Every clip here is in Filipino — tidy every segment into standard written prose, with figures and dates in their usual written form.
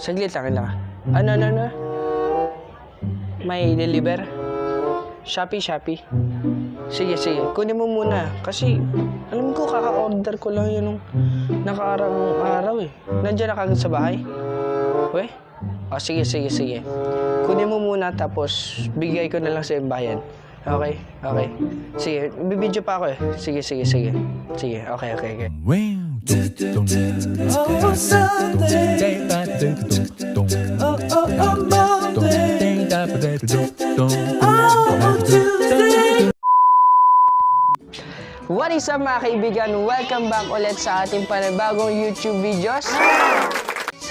Saglit lang. Ano? May deliver? Shopee. Sige. Kunin mo muna. Kasi, alam ko, kaka-order ko lang yun nung nakaarang araw eh. Nandiyan na kagad sa bahay? Weh? O, sige. Kunin mo muna tapos bigay ko na lang sa bayan. Okay. Sige, bibidyo pa ako eh. Sige. Okay. What is up mga kaibigan? Welcome back ulit sa ating panibagong YouTube videos.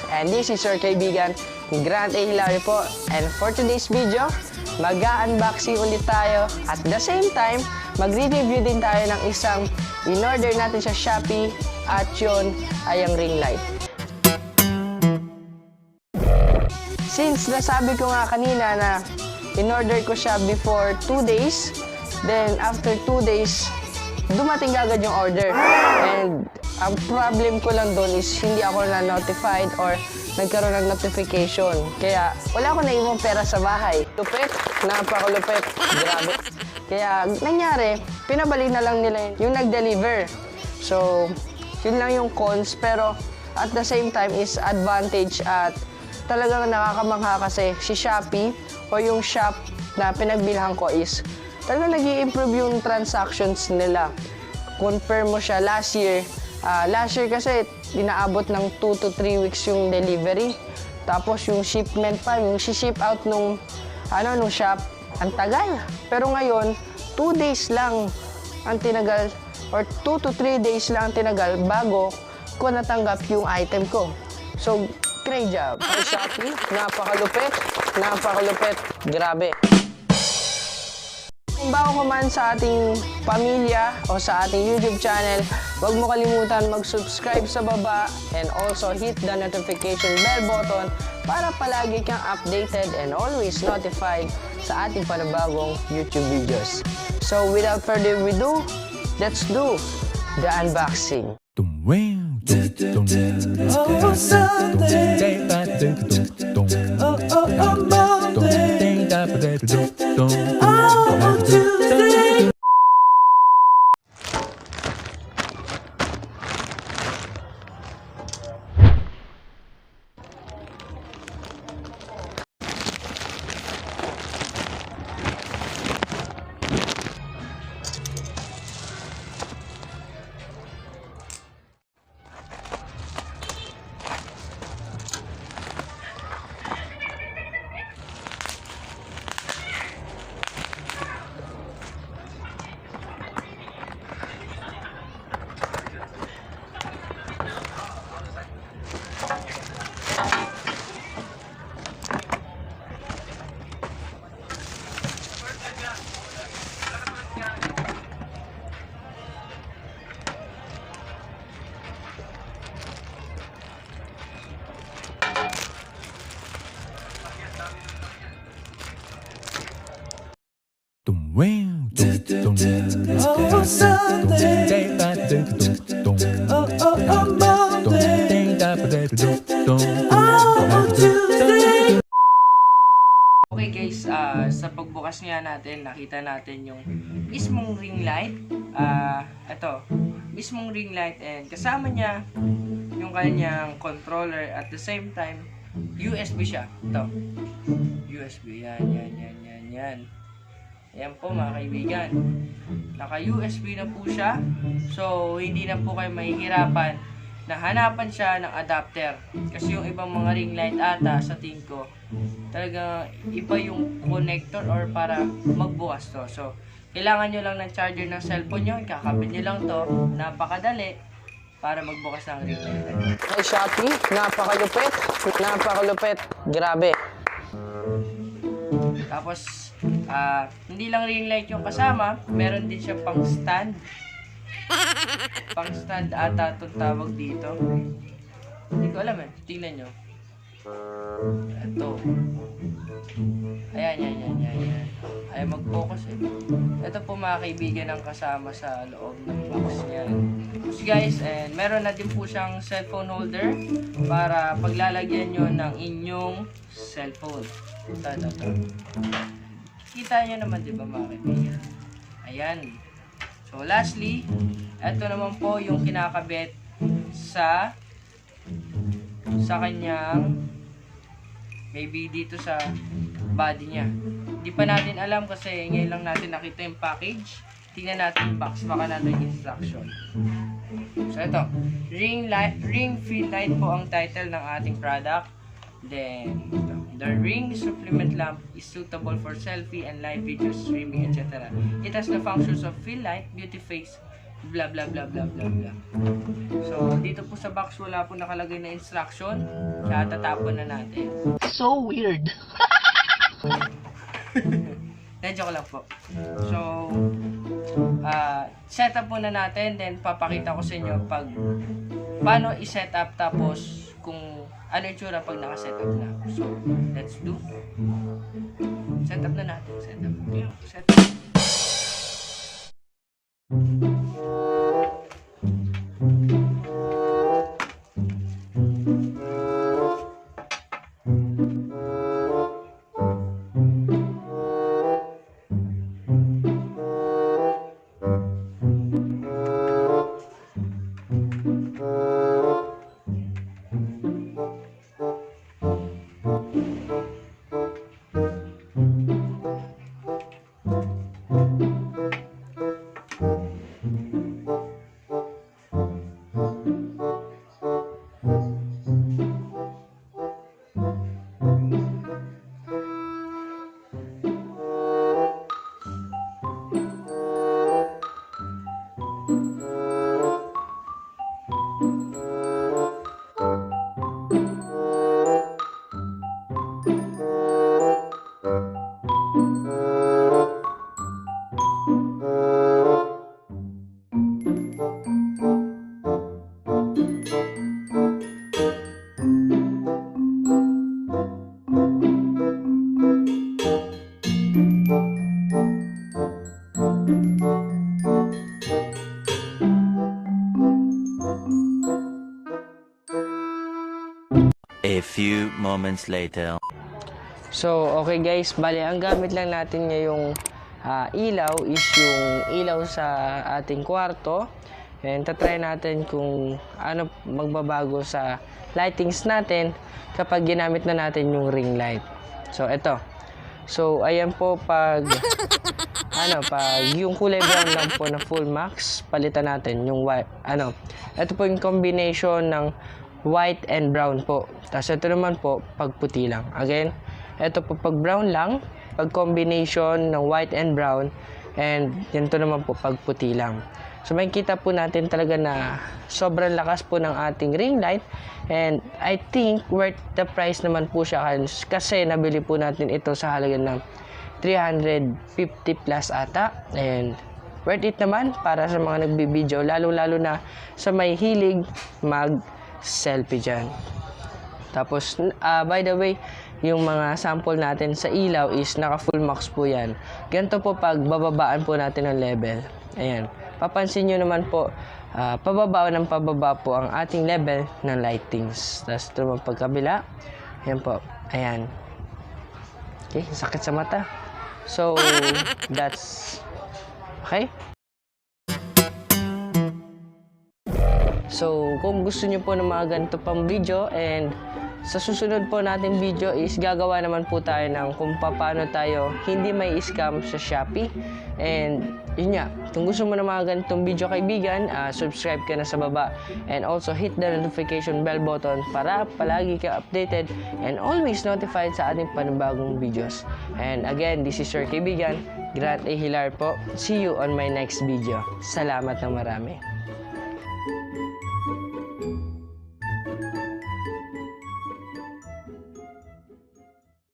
And this is your kaibigan, Grantahilarioedit po. And for today's video, mag-unboxing ulit tayo. At the same time, mag-review din tayo ng isang in-order natin sa Shopee. At yun ay ang Ringlight. Since nasabi ko nga kanina na in-order ko siya before 2 days, then after 2 days, dumating agad yung order. And ang problem ko lang doon is hindi ako na-notified or nagkaroon ng notification. Kaya wala ko na ibang pera sa bahay. Lupit, napakalupit, grabe. Kaya nangyari, pinabalik na lang nila yung nag-deliver. So, yun lang yung cons, pero at the same time is advantage at talagang nakakamangha kasi si Shopee o yung shop na pinagbilhan ko is talagang nag-i-improve yung transactions nila. Confirm mo siya last year kasi inaabot ng 2 to 3 weeks yung delivery. Tapos yung shipment pa, yung ship out nung shop, ang tagal. Pero ngayon, 2 days lang ang tinagal or 2 to 3 days lang ang tinagal bago ko natanggap yung item ko. So, great job. Ay, Shopee, napakalupit, grabe. Kung bago ka man sa ating pamilya o sa ating YouTube channel, huwag mo kalimutan mag-subscribe sa baba and also hit the notification bell button para palagi kang updated and always notified sa ating panibagong YouTube videos. So without further ado, let's do the unboxing. Okay guys, sa pagbukas nga natin, nakita natin yung mismong ring light. Ito, mismong ring light and kasama niya yung kanyang controller at the same time USB siya. Ito, USB, yan. Ayan po mga kaibigan, naka-USB na po siya, so hindi na po kayo mahihirapan na hanapan siya ng adapter. Kasi yung ibang mga ring light ata sa tingin ko, talaga iba yung connector or para magbukas to. So, kailangan nyo lang ng charger ng cellphone nyo, kakabit nyo lang to, napakadali para magbukas ng ring light. Ay, Shopee, napakalupit, grabe. Tapos, hindi lang ring light yung kasama, meron din siya pang stand. Pang stand ata itong tawag dito. Hindi ko alam eh, tingnan nyo. Ito. Ayan. Ayaw mag-focus eh. Ito po mga kaibigan ang kasama sa loob ng box niyan. So guys, and meron na din po siyang cellphone holder para paglalagyan nyo ng inyong cellphone. Ito. Kita nyo naman diba mga kaibigan? Ayan. So lastly, ito naman po yung kinakabit sa kanyang maybe dito sa body niya. Hindi pa natin alam kasi ngayon lang natin nakita yung package. Tingnan natin yung box, baka nandun yung instruction. So ito, ring fill light po ang title ng ating product. Then the ring supplement lamp is suitable for selfie and live video streaming, etc. It has the functions of fill light, beauty face, blah blah blah blah blah blah. So dito po sa box wala po nakalagay na instruction, kaya tatapon na natin. So weird. Joke lang po. So set up muna natin, then papakita ko sa inyo paano i-set up, tapos kung ano yung tsura pag naka-set up na. So let's do. Set up na natin. Set up. A few moments later. So, okay guys, bali ang gamit lang natin ngayong ilaw is yung ilaw sa ating kwarto. And tatry natin kung ano magbabago sa lightings natin kapag ginamit na natin yung ring light. So, ito. So, ayan po pag yung kulay brown lang po na full max, palitan natin yung white, ito po yung combination ng white and brown po. Tapos ito naman po pag puti lang. Again, ito po pag brown lang, pag combination ng white and brown, and ganito naman po pag puti lang. So makikita po natin talaga na sobrang lakas po ng ating ring light, and I think worth the price naman po siya kasi nabili po natin ito sa halaga ng 350 plus ata, and worth it naman para sa mga nagbibideo, lalo na sa may hilig mag-selfie dyan. Tapos, by the way, yung mga sample natin sa ilaw is naka full max po yan. Ganito po pag bababaan po natin ng level. Ayan. Papansin nyo naman po, pababa ng pababa po ang ating level ng lightings. Tapos ito naman pagkabila. Ayan po. Ayan. Okay, sakit sa mata. So, that's okay. So, kung gusto nyo po ng mga ganito pang video, and sa susunod po natin video is gagawa naman po tayo ng kung paano tayo hindi may scam sa Shopee. And yun nga, kung gusto mo ng mga ganitong video kaibigan, subscribe ka na sa baba, and also hit the notification bell button para palagi ka updated and always notified sa ating panibagong videos. And again, this is your kaibigan, Grantahilarioedit po. See you on my next video. Salamat ng marami.